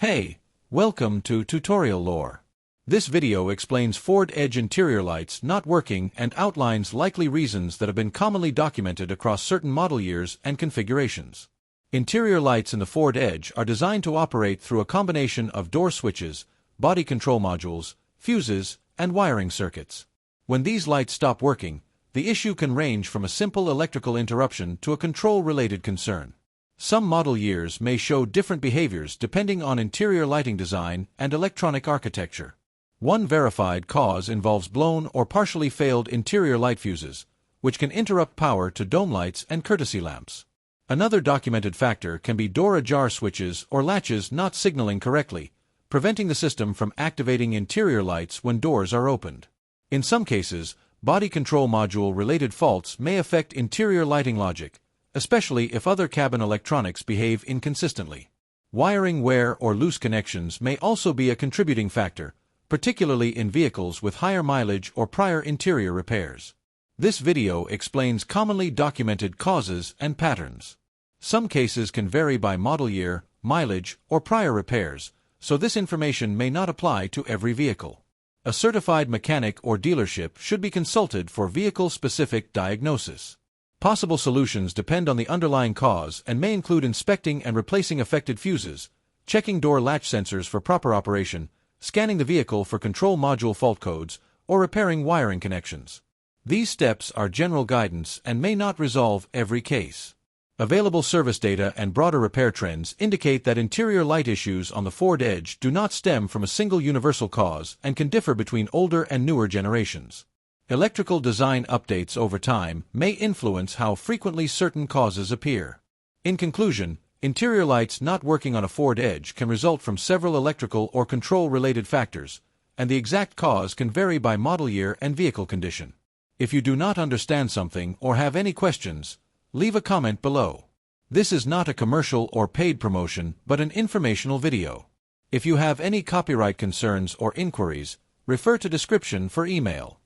Hey, welcome to Tutorial Lore. This video explains Ford Edge interior lights not working and outlines likely reasons that have been commonly documented across certain model years and configurations. Interior lights in the Ford Edge are designed to operate through a combination of door switches, body control modules, fuses, and wiring circuits. When these lights stop working, the issue can range from a simple electrical interruption to a control-related concern. Some model years may show different behaviors depending on interior lighting design and electronic architecture. One verified cause involves blown or partially failed interior light fuses, which can interrupt power to dome lights and courtesy lamps. Another documented factor can be door ajar switches or latches not signaling correctly, preventing the system from activating interior lights when doors are opened. In some cases, body control module-related faults may affect interior lighting logic, especially if other cabin electronics behave inconsistently. Wiring wear or loose connections may also be a contributing factor, particularly in vehicles with higher mileage or prior interior repairs. This video explains commonly documented causes and patterns. Some cases can vary by model year, mileage, or prior repairs, so this information may not apply to every vehicle. A certified mechanic or dealership should be consulted for vehicle-specific diagnosis. Possible solutions depend on the underlying cause and may include inspecting and replacing affected fuses, checking door latch sensors for proper operation, scanning the vehicle for control module fault codes, or repairing wiring connections. These steps are general guidance and may not resolve every case. Available service data and broader repair trends indicate that interior light issues on the Ford Edge do not stem from a single universal cause and can differ between older and newer generations. Electrical design updates over time may influence how frequently certain causes appear. In conclusion, interior lights not working on a Ford Edge can result from several electrical or control-related factors, and the exact cause can vary by model year and vehicle condition. If you do not understand something or have any questions, leave a comment below. This is not a commercial or paid promotion, but an informational video. If you have any copyright concerns or inquiries, refer to description for email.